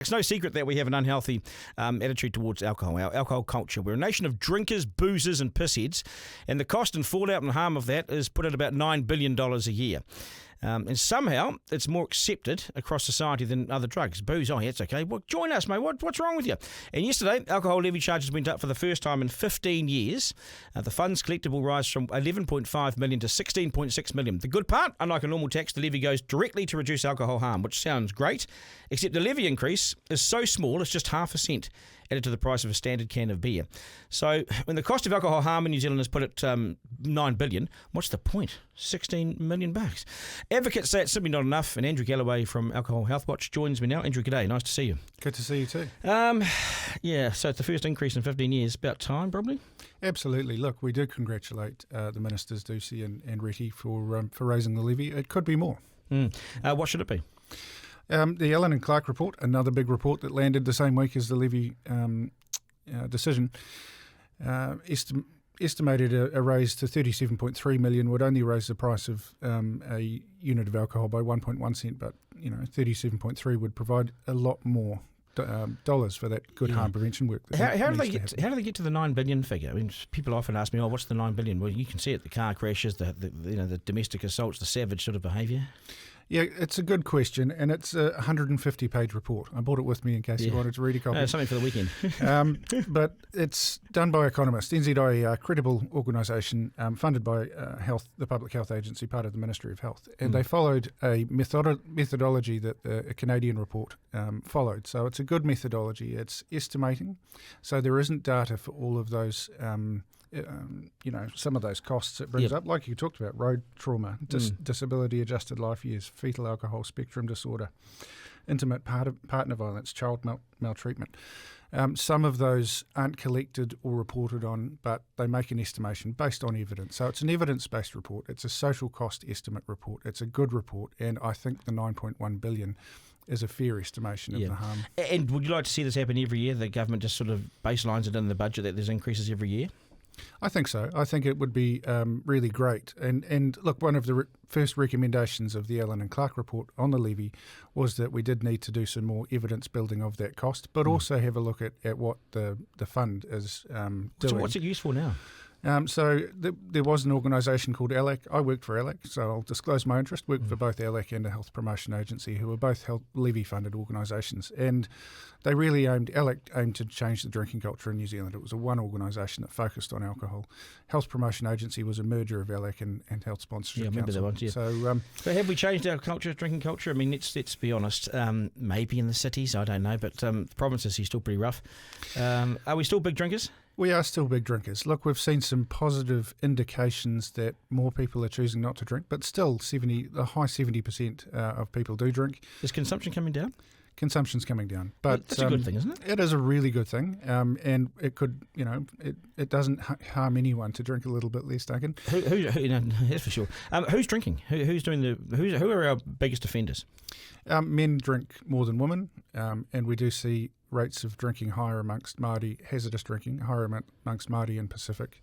It's no secret that we have an unhealthy attitude towards alcohol, our alcohol culture. We're a nation of drinkers, boozers and pissheads, and the cost and fallout and harm of that is put at about $9 billion a year. And somehow it's more accepted across society than other drugs. Booze, yeah, it's okay. Well, join us, mate. What's wrong with you? And yesterday, alcohol levy charges went up for the first time in 15 years. The funds collected will rise from $11.5 million to $16.6 million. The good part, unlike a normal tax, the levy goes directly to reduce alcohol harm, which sounds great, except the levy increase is so small, it's just half a cent added to the price of a standard can of beer. So when the cost of alcohol harm in New Zealand is put at $9 billion, what's the point? $16 million. Advocates say it's simply not enough, and Andrew Galloway from Alcohol Healthwatch joins me now. Andrew, g'day. Nice to see you. Good to see you too. Yeah, so it's the first increase in 15 years. About time, probably? Absolutely. Look, we do congratulate the Ministers, Ducey and Retty, for raising the levy. It could be more. What should it be? The Allen and Clark report, another big report that landed the same week as the levy decision, estimated a raise to 37.3 million would only raise the price of a unit of alcohol by 1.1 cent, but 37.3 would provide a lot more dollars for that good harm prevention work. How do they get to the $9 billion figure? I mean, people often ask me, what's the $9 billion? Well, you can see it, the car crashes, the domestic assaults, the savage sort of behaviour. Yeah, it's a good question, and it's a 150-page report. I bought it with me in case you wanted to read a copy. Something for the weekend. But it's done by economists. NZIE, a credible organisation funded by the Public Health Agency, part of the Ministry of Health. And they followed a methodology that a Canadian report followed. So it's a good methodology. It's estimating. So there isn't data for all of those some of those costs it brings up, like you talked about, road trauma, disability-adjusted life years, fetal alcohol spectrum disorder, intimate partner violence, child maltreatment. Some of those aren't collected or reported on, but they make an estimation based on evidence. So it's an evidence-based report. It's a social cost estimate report. It's a good report, and I think the $9.1 billion is a fair estimation of the harm. And would you like to see this happen every year? The government just sort of baselines it in the budget that there's increases every year? I think so. I think it would be really great. And look, one of the first recommendations of the Allen and Clark report on the levy was that we did need to do some more evidence building of that cost, but also have a look at what the fund is doing. So what's it used for now? There was an organisation called ALAC. I worked for ALAC, so I'll disclose my interest. Worked for both ALAC and a health promotion agency, who are both levy-funded organisations. And they really ALAC aimed to change the drinking culture in New Zealand. It was one organisation that focused on alcohol. Health promotion agency was a merger of ALAC and Health Sponsorship Council. I remember that one, So have we changed our drinking culture? I mean, let's be honest. Maybe in the cities, I don't know, but the provinces are still pretty rough. Are we still big drinkers? We are still big drinkers. Look, we've seen some positive indications that more people are choosing not to drink, but still the high 70% of people do drink. Is consumption coming down? Consumption's coming down. But that's a good thing, isn't it? It is a really good thing. And it could, it doesn't harm anyone to drink a little bit less, Duncan. That's for sure. Who's drinking? Who are our biggest offenders? Men drink more than women, and we do see rates of drinking higher amongst Māori, hazardous drinking higher amongst Māori and Pacific,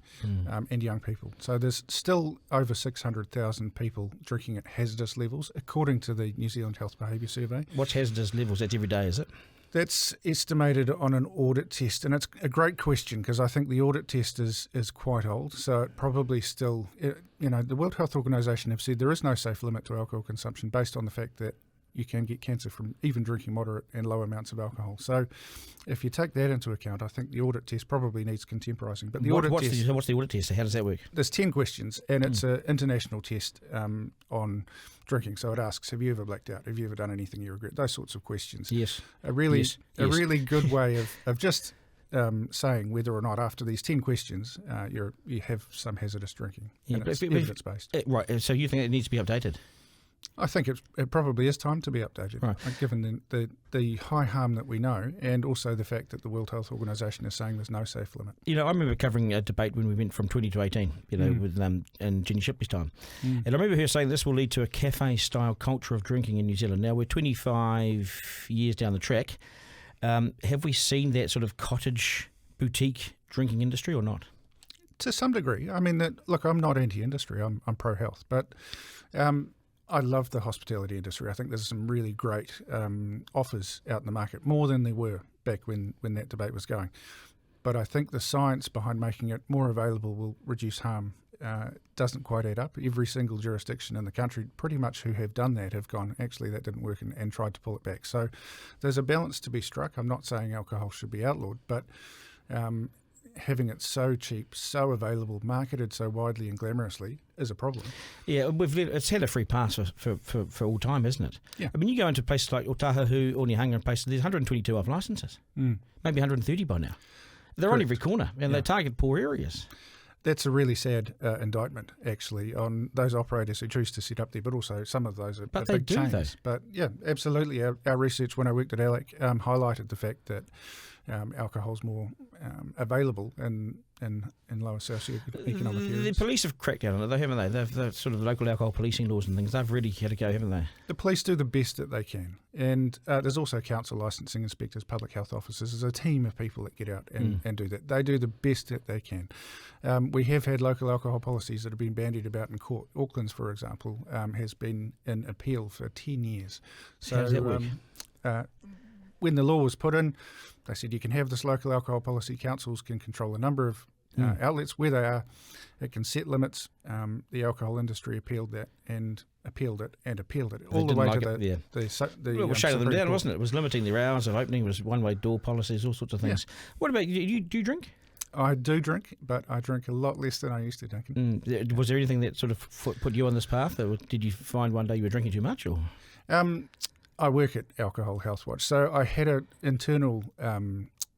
and young people. So there's still over 600,000 people drinking at hazardous levels, according to the New Zealand Health Behaviour Survey. What's hazardous levels? That's every day, is it? That's estimated on an audit test, and it's a great question because I think the audit test is quite old, so it probably still, the World Health Organization have said there is no safe limit to alcohol consumption based on the fact that you can get cancer from even drinking moderate and low amounts of alcohol. So if you take that into account, I think the audit test probably needs contemporising. But what's the audit test? How does that work? There's 10 questions, and it's an international test on drinking. So it asks, have you ever blacked out? Have you ever done anything you regret? Those sorts of questions. Yes. A really good way of just saying whether or not after these 10 questions you have some hazardous drinking. Yeah, and it's evidence-based. Right, so you think it needs to be updated? I think it probably is time to be updated, right, given the high harm that we know, and also the fact that the World Health Organization is saying there's no safe limit. I remember covering a debate when we went from 20 to 18, with in Jenny Shipley's time. And I remember her saying this will lead to a cafe-style culture of drinking in New Zealand. Now, we're 25 years down the track. Have we seen that sort of cottage boutique drinking industry or not? To some degree. I mean, look, I'm not anti-industry. I'm pro-health, but I love the hospitality industry. I think there's some really great offers out in the market, more than there were back when that debate was going. But I think the science behind making it more available will reduce harm. Doesn't quite add up. Every single jurisdiction in the country, pretty much who have done that, have gone, actually, that didn't work, and tried to pull it back. So there's a balance to be struck. I'm not saying alcohol should be outlawed, but having it so cheap, so available, marketed so widely and glamorously is a problem. Yeah, it's had a free pass for all time, isn't it? Yeah. I mean, you go into places like Otahuhu, Onehunga and places, there's 122 off licences, maybe 130 by now. They're on every corner, and they target poor areas. That's a really sad indictment, actually, on those operators who choose to set up there, but also some of those are big chains. Though. But yeah, absolutely. Our research when I worked at ALEC highlighted the fact that alcohol's more available in lower socioeconomic areas. The police have cracked down on it, haven't they? They've sort of local alcohol policing laws and things. They've really had a go, haven't they? The police do the best that they can. And there's also council licensing inspectors, public health officers. There's a team of people that get out and do that. They do the best that they can. We have had local alcohol policies that have been bandied about in court. Auckland's, for example, has been in appeal for 10 years. So how does that work? When the law was put in, they said you can have this local alcohol policy. Councils can control a number of outlets where they are. It can set limits. The alcohol industry appealed that and appealed it all the way to the it was shutting them down, wasn't it? It was limiting their hours of opening. It was one-way door policies, all sorts of things. Yeah. What about you? Do you drink? I do drink, but I drink a lot less than I used to, Duncan. Was there anything that sort of put you on this path? Or did you find one day you were drinking too much? Or I work at Alcohol Healthwatch, so I had an internal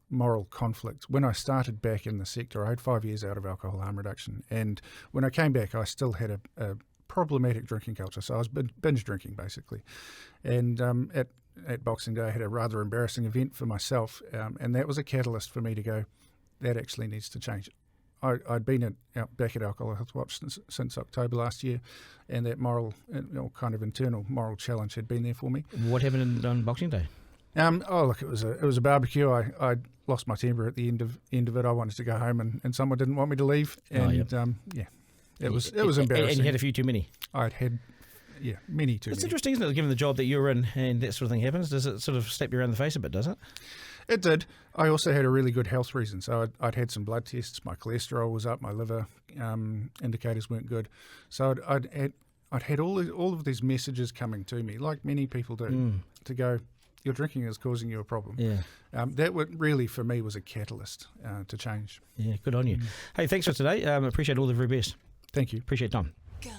moral conflict. When I started back in the sector, I had 5 years out of alcohol harm reduction, and when I came back, I still had a problematic drinking culture, so I was binge drinking, basically. And at Boxing Day, I had a rather embarrassing event for myself, and that was a catalyst for me to go, that actually needs to change. I'd been back at Alcohol Healthwatch since October last year, and that moral, kind of internal moral challenge had been there for me. What happened on Boxing Day? Look, it was a barbecue. I lost my temper at the end of it. I wanted to go home, and someone didn't want me to leave. And it was embarrassing. And you had a few too many. I'd had many too many. It's interesting, isn't it? Given the job that you're in, and that sort of thing happens, does it sort of slap you around the face a bit? Does it? It did. I also had a really good health reason. So I'd had some blood tests. My cholesterol was up. My liver indicators weren't good. So I'd had all of these messages coming to me, like many people do, to go, your drinking is causing you a problem. Yeah. That really, for me, was a catalyst to change. Yeah, good on you. Hey, thanks for today. Appreciate all the very best. Thank you. Appreciate Tom. Garner.